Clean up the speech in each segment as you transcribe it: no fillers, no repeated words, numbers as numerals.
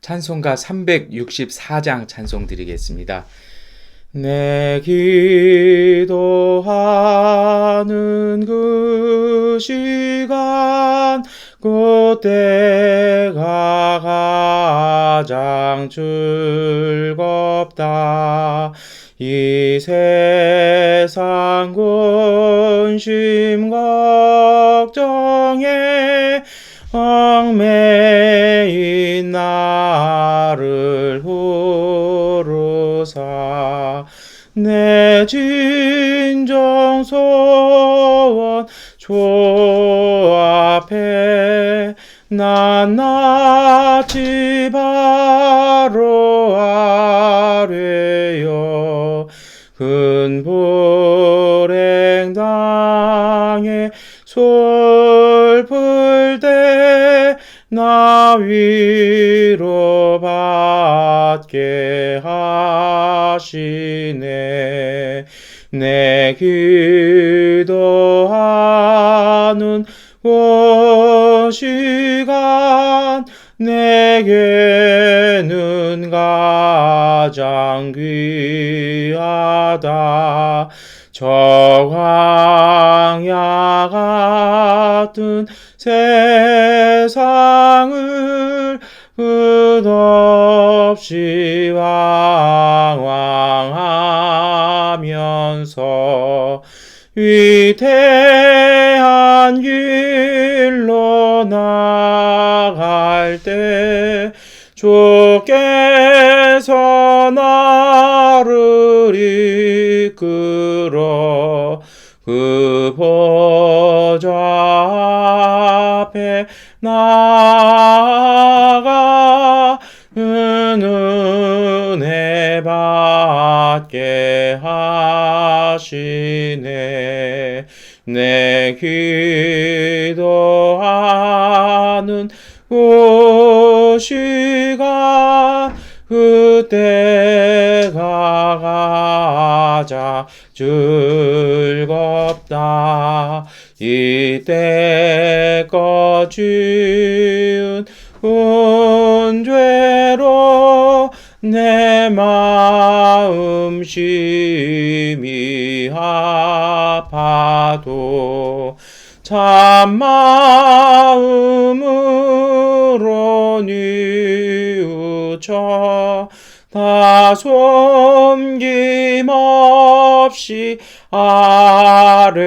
찬송가 364장 찬송 드리겠습니다. 내 기도하는 그 시간 그때가 가장 즐겁다. 이 세상 근심 걱정에 얽매인 나를 부르사 내 진정 소원 주 앞에 낱낱이 바로 아뢰어 큰 불행 당해 슬플 때 나 위로 받게 하시네. 내 기도하는 그 시간 내게는 가장 귀하다. 저 광야 같은 세상을 끝없이 방황하면서 위대한 길로 나갈 때 주께서 나를 이끌어 그 보좌 앞에 나아가 은혜 받게 하시네. 내 기도하는 그 시간 그때가 가장 즐겁다. 이때껏 지은 은죄로 내 마음 심히 아파도 참 마음으로 뉘우쳐 다 숨김없이 아뢰면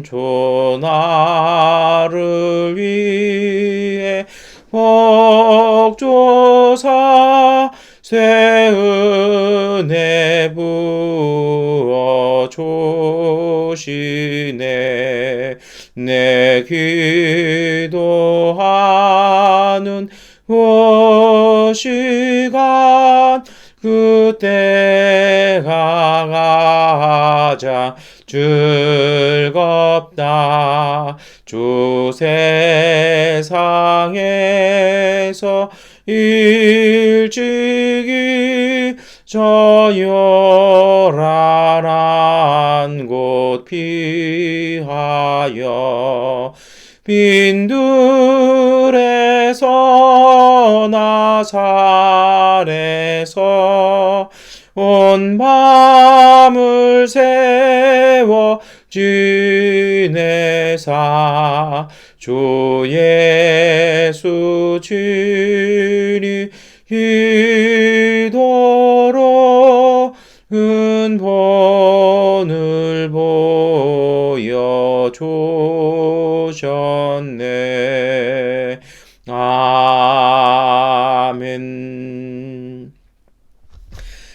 주 나를 위해 복조사 새 은혜 부어 주시네. 내 기도하는 그 시간 그때가 가장 즐겁다. 주 세상에서 일찍이 저 요란한 곳 피하여 빈들에서 나살에서 온 밤을 세워 지내사 주 예수 주님 기도로 은본을 보여 주셨네. 아멘.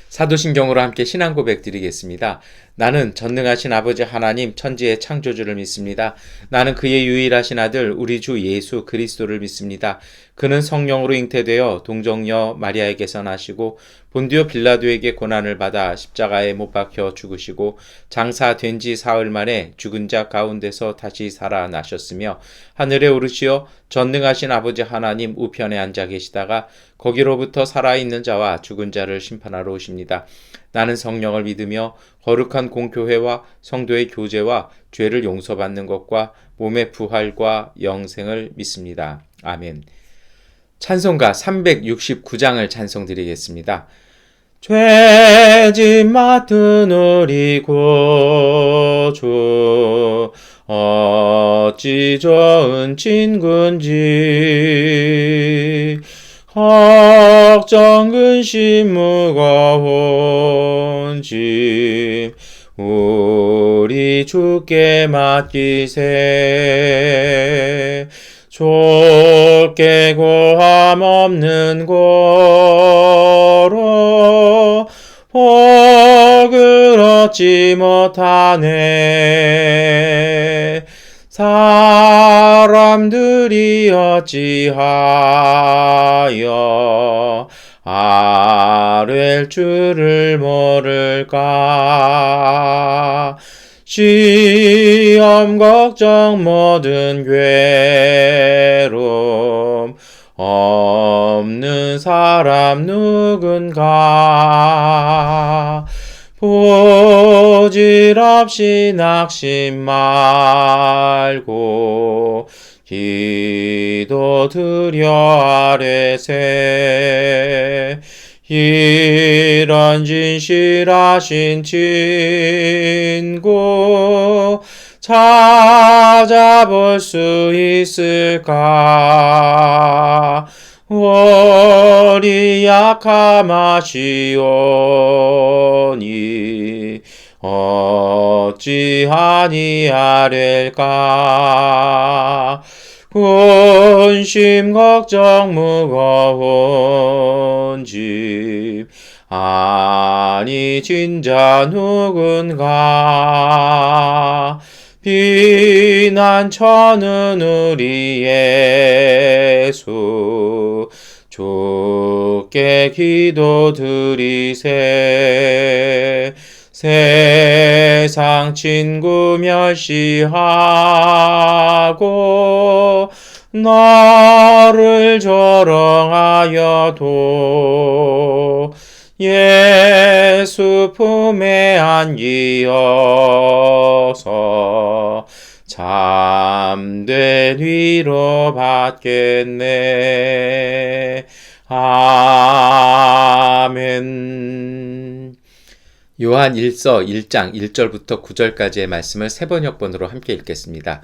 사도신경으로 함께 신앙 고백 드리겠습니다. 나는 전능하신 아버지 하나님 천지의 창조주를 믿습니다. 나는 그의 유일하신 아들 우리 주 예수 그리스도를 믿습니다. 그는 성령으로 잉태되어 동정녀 마리아에게서 나시고 본디오 빌라도에게 고난을 받아 십자가에 못 박혀 죽으시고 장사된 지 사흘 만에 죽은 자 가운데서 다시 살아나셨으며 하늘에 오르시어 전능하신 아버지 하나님 우편에 앉아 계시다가 거기로부터 살아있는 자와 죽은 자를 심판하러 오십니다. 나는 성령을 믿으며 거룩한 공교회와 성도의 교제와 죄를 용서받는 것과 몸의 부활과 영생을 믿습니다. 아멘. 찬송가 369장을 찬송드리겠습니다. 죄짐 맡은 우리 구주 어찌 좋은 친군지 걱정 근심 무거운 짐 우리 주께 맡기세. 좁게 고함 없는 고로 복을 얻지 못하네. 사람들이 어찌하여 아랠 줄을 모를까. 시험 걱정 모든 괴로움 없는 사람 누군가. 부질없이 낙심 말고 기도 드려 아뢰세. 이런 진실하신 친구 찾아볼 수 있을까. 우리 약함하시오니 어찌하니 아랠까. 근심 걱정 무거운 짐 아니 진자 누군가. 비난 처는 우리 예수 주께 기도 드리세. 세상 친구 멸시하고 너를 조롱하여도 예수 품에 안기어서 참된 위로 받겠네. 아멘. 요한 1서 1장 1절부터 9절까지의 말씀을 세 번역본으로 함께 읽겠습니다.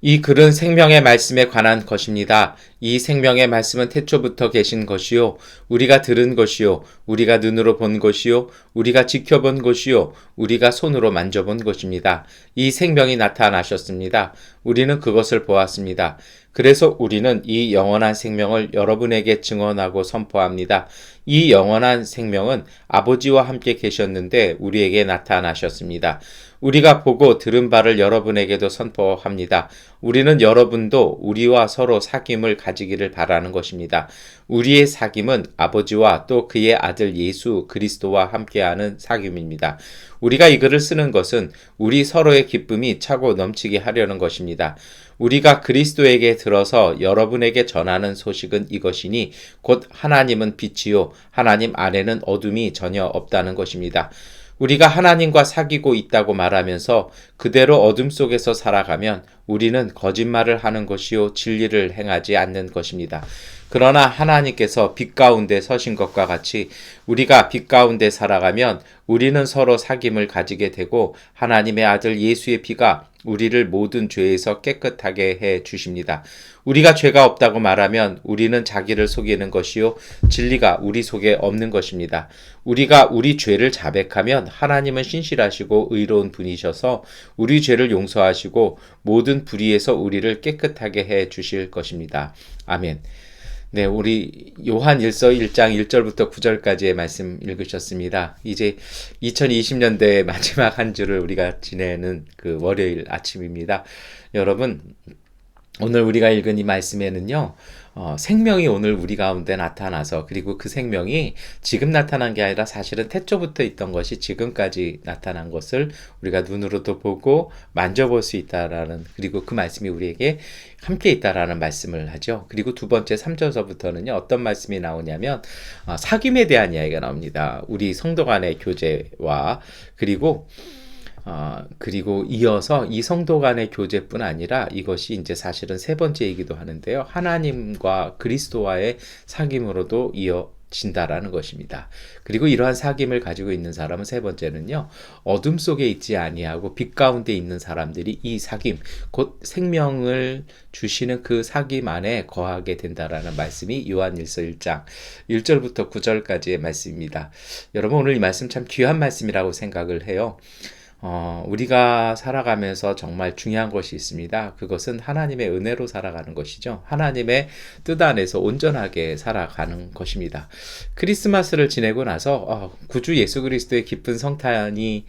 이 글은 생명의 말씀에 관한 것입니다. 이 생명의 말씀은 태초부터 계신 것이요 우리가 들은 것이요 우리가 눈으로 본 것이요 우리가 지켜본 것이요 우리가 손으로 만져본 것입니다. 이 생명이 나타나셨습니다. 우리는 그것을 보았습니다. 그래서 우리는 이 영원한 생명을 여러분에게 증언하고 선포합니다. 이 영원한 생명은 아버지와 함께 계셨는데 우리에게 나타나셨습니다. 우리가 보고 들은 바를 여러분에게도 선포합니다. 우리는 여러분도 우리와 서로 사귐을 가지기를 바라는 것입니다. 우리의 사귐은 아버지와 또 그의 아들 예수 그리스도와 함께하는 사귐입니다. 우리가 이 글을 쓰는 것은 우리 서로의 기쁨이 차고 넘치게 하려는 것입니다. 우리가 그리스도에게 들어서 여러분에게 전하는 소식은 이것이니 곧 하나님은 빛이요 하나님 안에는 어둠이 전혀 없다는 것입니다. 우리가 하나님과 사귀고 있다고 말하면서 그대로 어둠 속에서 살아가면 우리는 거짓말을 하는 것이요 진리를 행하지 않는 것입니다. 그러나 하나님께서 빛 가운데 서신 것과 같이 우리가 빛 가운데 살아가면 우리는 서로 사귐을 가지게 되고 하나님의 아들 예수의 피가 우리를 모든 죄에서 깨끗하게 해 주십니다. 우리가 죄가 없다고 말하면 우리는 자기를 속이는 것이요 진리가 우리 속에 없는 것입니다. 우리가 우리 죄를 자백하면 하나님은 신실하시고 의로운 분이셔서 우리 죄를 용서하시고 모든 불의에서 우리를 깨끗하게 해 주실 것입니다. 아멘. 네, 우리 요한 1서 1장 1절부터 9절까지의 말씀 읽으셨습니다. 이제 2020년대의 마지막 한 주를 우리가 지내는 그 월요일 아침입니다. 여러분, 오늘 우리가 읽은 이 말씀에는요, 생명이 오늘 우리 가운데 나타나서 그리고 그 생명이 지금 나타난 게 아니라 사실은 태초부터 있던 것이 지금까지 나타난 것을 우리가 눈으로도 보고 만져볼 수 있다라는 그리고 그 말씀이 우리에게 함께 있다라는 말씀을 하죠. 그리고 두 번째 3절서부터는요 어떤 말씀이 나오냐면 사귐에 대한 이야기가 나옵니다. 우리 성도 간의 교제와 그리고 그리고 이어서 이 성도 간의 교제뿐 아니라 이것이 이제 사실은 세 번째이기도 하는데요. 하나님과 그리스도와의 사귐으로도 이어진다라는 것입니다. 그리고 이러한 사귐을 가지고 있는 사람은 세 번째는요. 어둠 속에 있지 아니하고 빛 가운데 있는 사람들이 이 사귐, 곧 생명을 주시는 그 사귐 안에 거하게 된다라는 말씀이 요한일서 1장 1절부터 9절까지의 말씀입니다. 여러분 오늘 이 말씀 참 귀한 말씀이라고 생각을 해요. 우리가 살아가면서 정말 중요한 것이 있습니다. 그것은 하나님의 은혜로 살아가는 것이죠. 하나님의 뜻 안에서 온전하게 살아가는 것입니다. 크리스마스를 지내고 나서 구주 예수 그리스도의 기쁜 성탄이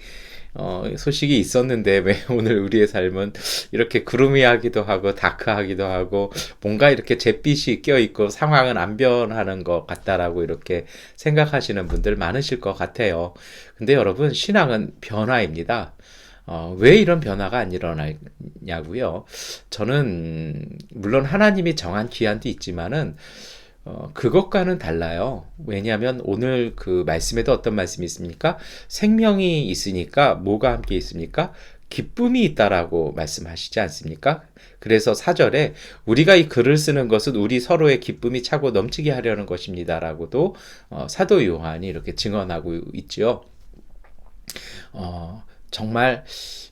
소식이 있었는데 왜 오늘 우리의 삶은 이렇게 구름이하기도 하고 다크하기도 하고 뭔가 이렇게 잿빛이 껴있고 상황은 안 변하는 것 같다라고 이렇게 생각하시는 분들 많으실 것 같아요. 근데 여러분 신앙은 변화입니다. 왜 이런 변화가 안 일어나냐고요? 저는 물론 하나님이 정한 기한도 있지만은 그것과는 달라요. 왜냐하면 오늘 그 말씀에도 어떤 말씀이 있습니까? 생명이 있으니까 뭐가 함께 있습니까? 기쁨이 있다라고 말씀하시지 않습니까? 그래서 4절에 우리가 이 글을 쓰는 것은 우리 서로의 기쁨이 차고 넘치게 하려는 것입니다라고도 사도 요한이 이렇게 증언하고 있죠. 정말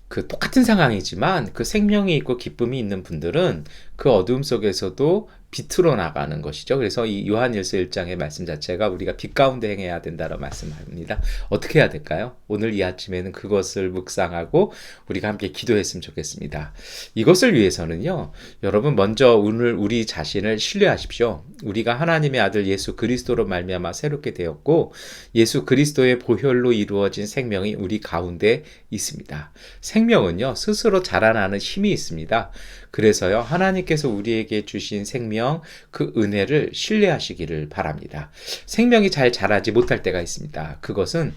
그 똑같은 상황이지만 그 생명이 있고 기쁨이 있는 분들은 그 어두움 속에서도 빛으로 나가는 것이죠. 그래서 이 요한일서 1장의 말씀 자체가 우리가 빛 가운데 행해야 된다고 말씀합니다. 어떻게 해야 될까요? 오늘 이 아침에는 그것을 묵상하고 우리가 함께 기도했으면 좋겠습니다. 이것을 위해서는요. 여러분 먼저 오늘 우리 자신을 신뢰하십시오. 우리가 하나님의 아들 예수 그리스도로 말미암아 새롭게 되었고 예수 그리스도의 보혈로 이루어진 생명이 우리 가운데 있습니다. 생명은요. 스스로 자라나는 힘이 있습니다. 그래서요. 하나님께서 우리에게 주신 생명, 그 은혜를 신뢰하시기를 바랍니다. 생명이 잘 자라지 못할 때가 있습니다. 그것은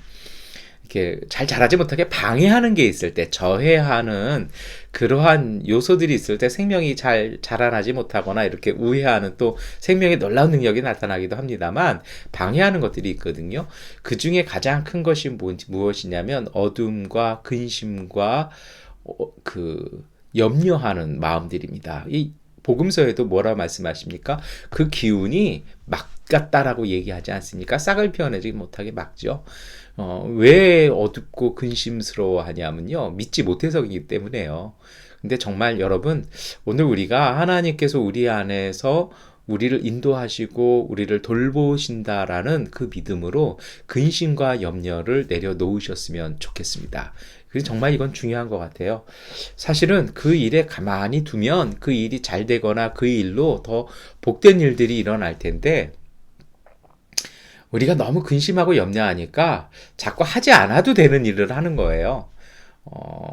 이렇게 잘 자라지 못하게 방해하는 게 있을 때, 저해하는 그러한 요소들이 있을 때 생명이 잘 자라나지 못하거나 이렇게 우회하는 또 생명의 놀라운 능력이 나타나기도 합니다만 방해하는 것들이 있거든요. 그 중에 가장 큰 것이 무엇이냐면 어둠과 근심과 염려하는 마음들입니다. 이 복음서에도 뭐라 말씀하십니까? 그 기운이 막 같다라고 얘기하지 않습니까? 싹을 피워내지 못하게 막죠. 왜 어둡고 근심스러워 하냐면요. 믿지 못해서이기 때문에요. 근데 정말 여러분, 오늘 우리가 하나님께서 우리 안에서 우리를 인도하시고 우리를 돌보신다라는 그 믿음으로 근심과 염려를 내려놓으셨으면 좋겠습니다. 그래서 정말 이건 중요한 것 같아요. 사실은 그 일에 가만히 두면 그 일이 잘 되거나 그 일로 더 복된 일들이 일어날 텐데 우리가 너무 근심하고 염려하니까 자꾸 하지 않아도 되는 일을 하는 거예요.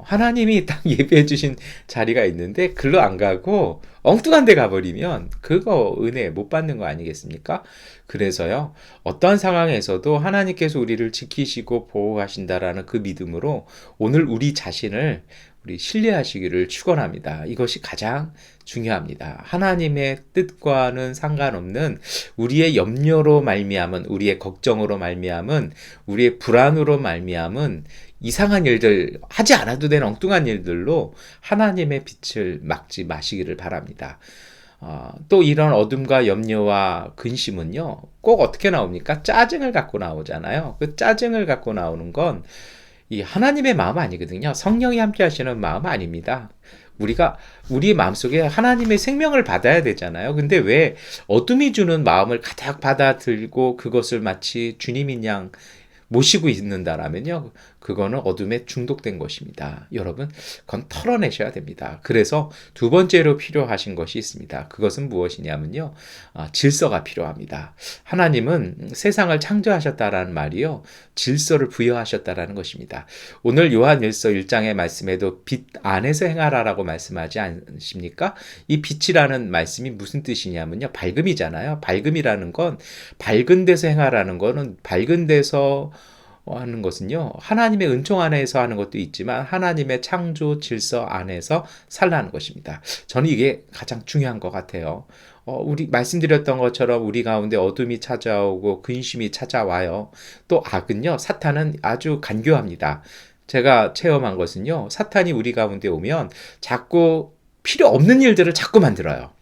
하나님이 딱 예배해 주신 자리가 있는데 글로 안 가고 엉뚱한 데 가버리면 그거 은혜 못 받는 거 아니겠습니까? 그래서요, 어떠한 상황에서도 하나님께서 우리를 지키시고 보호하신다라는 그 믿음으로 오늘 우리 자신을 우리 신뢰하시기를 축원합니다. 이것이 가장 중요합니다. 하나님의 뜻과는 상관없는 우리의 염려로 말미암은, 우리의 걱정으로 말미암은, 우리의 불안으로 말미암은 이상한 일들, 하지 않아도 되는 엉뚱한 일들로 하나님의 빛을 막지 마시기를 바랍니다. 또 이런 어둠과 염려와 근심은요, 꼭 어떻게 나옵니까? 짜증을 갖고 나오잖아요. 그 짜증을 갖고 나오는 건 이 하나님의 마음 아니거든요. 성령이 함께 하시는 마음 아닙니다. 우리가 우리 마음속에 하나님의 생명을 받아야 되잖아요. 근데 왜 어둠이 주는 마음을 가득 받아들고 그것을 마치 주님인 양 모시고 있는다라면요, 그거는 어둠에 중독된 것입니다. 여러분, 그건 털어내셔야 됩니다. 그래서 두 번째로 필요하신 것이 있습니다. 그것은 무엇이냐면요, 질서가 필요합니다. 하나님은 세상을 창조하셨다라는 말이요, 질서를 부여하셨다라는 것입니다. 오늘 요한일서 1장의 말씀에도 빛 안에서 행하라라고 말씀하지 않습니까? 이 빛이라는 말씀이 무슨 뜻이냐면요, 밝음이잖아요. 밝음이라는 건 밝은 데서 행하라는 거는 밝은 데서 하는 것은요, 하나님의 은총 안에서 하는 것도 있지만 하나님의 창조 질서 안에서 살라는 것입니다. 저는 이게 가장 중요한 것 같아요. 우리 말씀드렸던 것처럼 우리 가운데 어둠이 찾아오고 근심이 찾아와요. 또 악은요, 사탄은 아주 간교합니다. 제가 체험한 것은요, 사탄이 우리 가운데 오면 자꾸 필요 없는 일들을 자꾸 만들어요.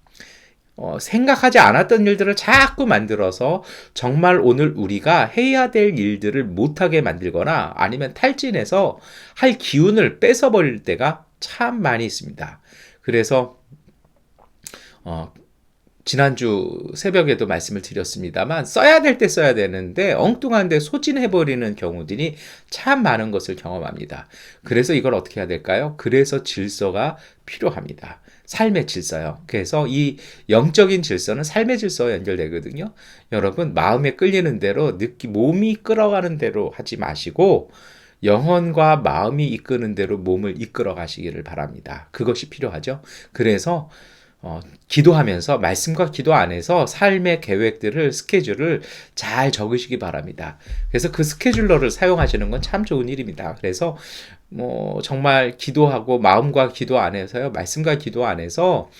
생각하지 않았던 일들을 자꾸 만들어서 정말 오늘 우리가 해야 될 일들을 못하게 만들거나 아니면 탈진해서 할 기운을 뺏어버릴 때가 참 많이 있습니다. 그래서 지난주 새벽에도 말씀을 드렸습니다만 써야 될 때 써야 되는데 엉뚱한데 소진해버리는 경우들이 참 많은 것을 경험합니다. 그래서 이걸 어떻게 해야 될까요? 그래서 질서가 필요합니다. 삶의 질서요. 그래서 이 영적인 질서는 삶의 질서와 연결되거든요. 여러분, 마음에 끌리는 대로 몸이 끌어가는 대로 하지 마시고 영혼과 마음이 이끄는 대로 몸을 이끌어 가시기를 바랍니다. 그것이 필요하죠. 그래서 기도하면서 말씀과 기도 안에서 삶의 계획들을 스케줄을 잘 적으시기 바랍니다. 그래서 그 스케줄러를 사용하시는 건 참 좋은 일입니다. 그래서 정말 기도하고 마음과 기도 안에서요, 말씀과 기도 안에서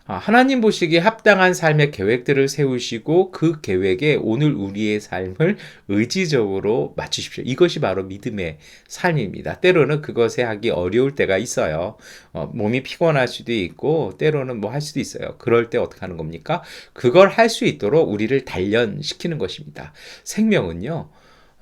하나님 보시기에 합당한 삶의 계획들을 세우시고 그 계획에 오늘 우리의 삶을 의지적으로 맞추십시오. 이것이 바로 믿음의 삶입니다. 때로는 그것에 하기 어려울 때가 있어요. 몸이 피곤할 수도 있고 때로는 뭐 할 수도 있어요. 그럴 때 어떻게 하는 겁니까? 그걸 할 수 있도록 우리를 단련시키는 것입니다. 생명은요,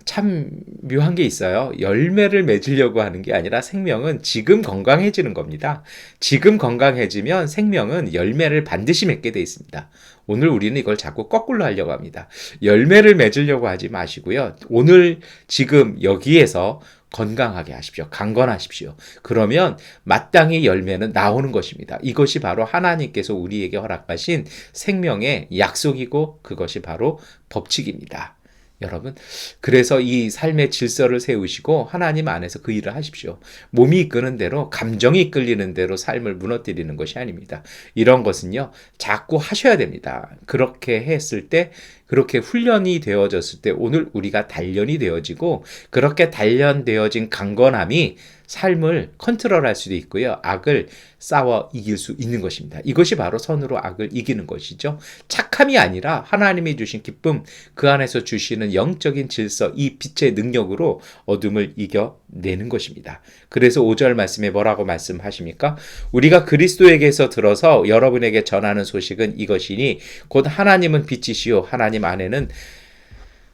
참 묘한 게 있어요. 열매를 맺으려고 하는 게 아니라 생명은 지금 건강해지는 겁니다. 지금 건강해지면 생명은 열매를 반드시 맺게 돼 있습니다. 오늘 우리는 이걸 자꾸 거꾸로 하려고 합니다. 열매를 맺으려고 하지 마시고요. 오늘 지금 여기에서 건강하게 하십시오. 강건하십시오. 그러면 마땅히 열매는 나오는 것입니다. 이것이 바로 하나님께서 우리에게 허락하신 생명의 약속이고 그것이 바로 법칙입니다. 여러분, 그래서 이 삶의 질서를 세우시고 하나님 안에서 그 일을 하십시오. 몸이 이끄는 대로, 감정이 이끌리는 대로 삶을 무너뜨리는 것이 아닙니다. 이런 것은요, 자꾸 하셔야 됩니다. 그렇게 했을 때, 그렇게 훈련이 되어졌을 때 오늘 우리가 단련이 되어지고 그렇게 단련되어진 강건함이 삶을 컨트롤할 수도 있고요. 악을 싸워 이길 수 있는 것입니다. 이것이 바로 선으로 악을 이기는 것이죠. 착함이 아니라 하나님이 주신 기쁨, 그 안에서 주시는 영적인 질서, 이 빛의 능력으로 어둠을 이겨내는 것입니다. 그래서 5절 말씀에 뭐라고 말씀하십니까? 우리가 그리스도에게서 들어서 여러분에게 전하는 소식은 이것이니 곧 하나님은 빛이시요 하나님 안에는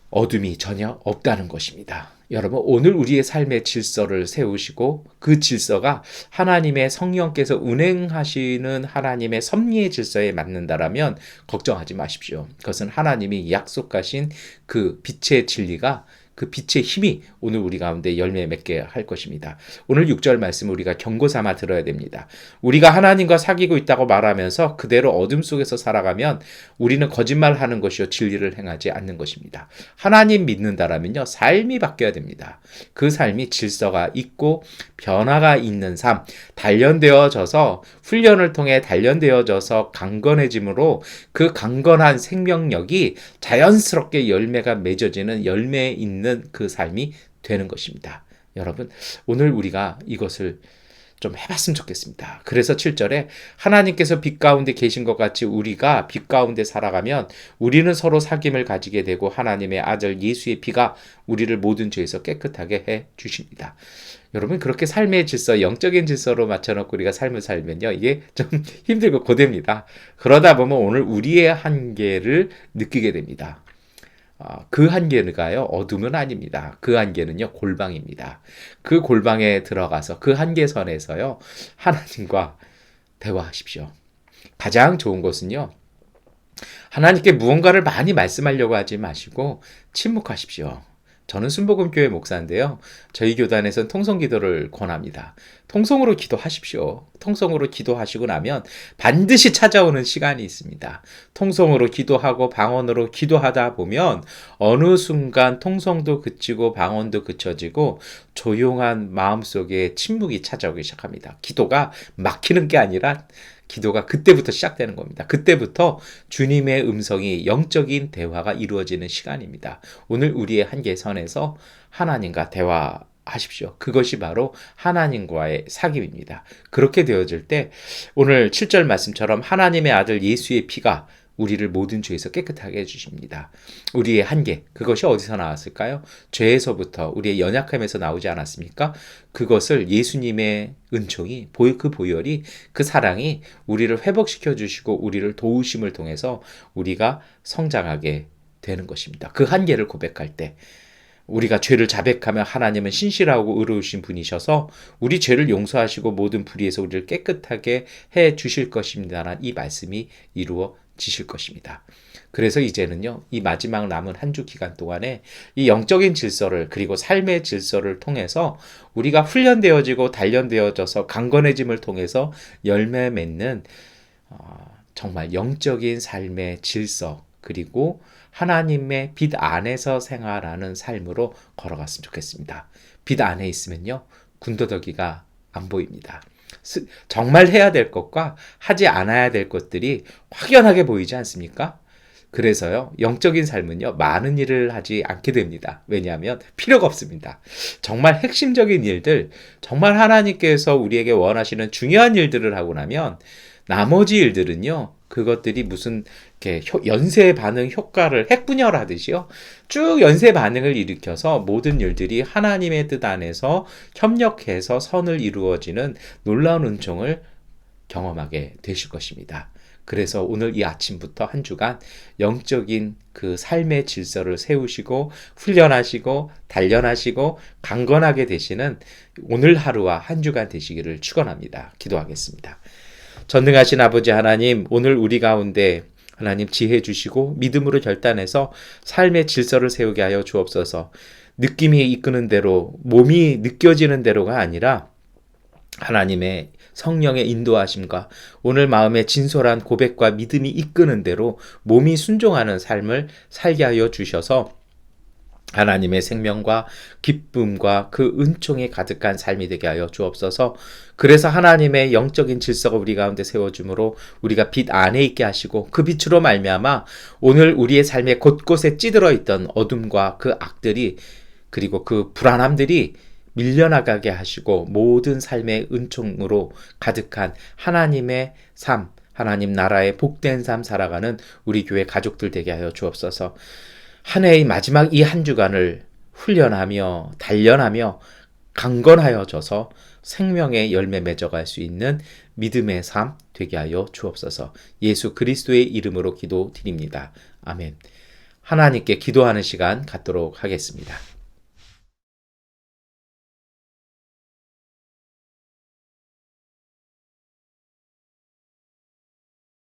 어둠이 전혀 없다는 것입니다. 여러분, 오늘 우리의 삶의 질서를 세우시고 그 질서가 하나님의 성령께서 운행하시는 하나님의 섭리의 질서에 맞는다라면 걱정하지 마십시오. 그것은 하나님이 약속하신 그 빛의 진리가, 그 빛의 힘이 오늘 우리 가운데 열매 맺게 할 것입니다. 오늘 6절 말씀 우리가 경고 삼아 들어야 됩니다. 우리가 하나님과 사귀고 있다고 말하면서 그대로 어둠 속에서 살아가면 우리는 거짓말하는 것이요 진리를 행하지 않는 것입니다. 하나님 믿는다라면요, 삶이 바뀌어야 됩니다. 그 삶이 질서가 있고 변화가 있는 삶, 단련되어져서 훈련을 통해 단련되어져서 강건해짐으로 그 강건한 생명력이 자연스럽게 열매가 맺어지는 열매에 있는 그 삶이 되는 것입니다. 여러분, 오늘 우리가 이것을 좀 해봤으면 좋겠습니다. 그래서 7절에 하나님께서 빛 가운데 계신 것 같이 우리가 빛 가운데 살아가면 우리는 서로 사귐을 가지게 되고 하나님의 아들 예수의 피가 우리를 모든 죄에서 깨끗하게 해 주십니다. 여러분, 그렇게 삶의 질서, 영적인 질서로 맞춰놓고 우리가 삶을 살면요, 이게 좀 힘들고 고됩니다. 그러다 보면 오늘 우리의 한계를 느끼게 됩니다. 그 한계가요, 어둠은 아닙니다. 그 한계는요, 골방입니다. 그 골방에 들어가서 그 한계선에서요, 하나님과 대화하십시오. 가장 좋은 것은요, 하나님께 무언가를 많이 말씀하려고 하지 마시고 침묵하십시오. 저는 순복음교회 목사인데요. 저희 교단에서는 통성기도를 권합니다. 통성으로 기도하십시오. 통성으로 기도하시고 나면 반드시 찾아오는 시간이 있습니다. 통성으로 기도하고 방언으로 기도하다 보면 어느 순간 통성도 그치고 방언도 그쳐지고 조용한 마음속에 침묵이 찾아오기 시작합니다. 기도가 막히는 게 아니라 기도가 그때부터 시작되는 겁니다. 그때부터 주님의 음성이, 영적인 대화가 이루어지는 시간입니다. 오늘 우리의 한계선에서 하나님과 대화하십시오. 그것이 바로 하나님과의 사귐입니다. 그렇게 되어질 때 오늘 7절 말씀처럼 하나님의 아들 예수의 피가 우리를 모든 죄에서 깨끗하게 해주십니다. 우리의 한계, 그것이 어디서 나왔을까요? 죄에서부터, 우리의 연약함에서 나오지 않았습니까? 그것을 예수님의 은총이, 그 보혈이, 그 사랑이 우리를 회복시켜 주시고 우리를 도우심을 통해서 우리가 성장하게 되는 것입니다. 그 한계를 고백할 때 우리가 죄를 자백하며 하나님은 신실하고 의로우신 분이셔서 우리 죄를 용서하시고 모든 불의에서 우리를 깨끗하게 해 주실 것입니다라는 이 말씀이 이루어지실 것입니다. 그래서 이제는요, 이 마지막 남은 한 주 기간 동안에 이 영적인 질서를, 그리고 삶의 질서를 통해서 우리가 훈련되어지고 단련되어져서 강건해짐을 통해서 열매 맺는 정말 영적인 삶의 질서, 그리고 하나님의 빛 안에서 생활하는 삶으로 걸어갔으면 좋겠습니다. 빛 안에 있으면요, 군더더기가 안 보입니다. 정말 해야 될 것과 하지 않아야 될 것들이 확연하게 보이지 않습니까? 그래서요, 영적인 삶은요, 많은 일을 하지 않게 됩니다. 왜냐하면 필요가 없습니다. 정말 핵심적인 일들, 정말 하나님께서 우리에게 원하시는 중요한 일들을 하고 나면 나머지 일들은요, 그것들이 무슨 이렇게 연쇄 반응 효과를 핵분열하듯이요, 쭉 연쇄 반응을 일으켜서 모든 일들이 하나님의 뜻 안에서 협력해서 선을 이루어지는 놀라운 은총을 경험하게 되실 것입니다. 그래서 오늘 이 아침부터 한 주간 영적인 그 삶의 질서를 세우시고 훈련하시고 단련하시고 강건하게 되시는 오늘 하루와 한 주간 되시기를 축원합니다. 기도하겠습니다. 전능하신 아버지 하나님, 오늘 우리 가운데 하나님 지혜 주시고 믿음으로 결단해서 삶의 질서를 세우게 하여 주옵소서. 느낌이 이끄는 대로, 몸이 느껴지는 대로가 아니라 하나님의 성령의 인도하심과 오늘 마음의 진솔한 고백과 믿음이 이끄는 대로 몸이 순종하는 삶을 살게 하여 주셔서 하나님의 생명과 기쁨과 그 은총이 가득한 삶이 되게 하여 주옵소서. 그래서 하나님의 영적인 질서가 우리 가운데 세워줌으로 우리가 빛 안에 있게 하시고 그 빛으로 말미암아 오늘 우리의 삶에 곳곳에 찌들어 있던 어둠과 그 악들이, 그리고 그 불안함들이 밀려나가게 하시고 모든 삶의 은총으로 가득한 하나님의 삶, 하나님 나라의 복된 삶 살아가는 우리 교회 가족들 되게 하여 주옵소서. 한 해의 마지막 이 한 주간을 훈련하며 단련하며 강건하여져서 생명의 열매 맺어갈 수 있는 믿음의 삶 되게 하여 주옵소서. 예수 그리스도의 이름으로 기도드립니다. 아멘. 하나님께 기도하는 시간 갖도록 하겠습니다.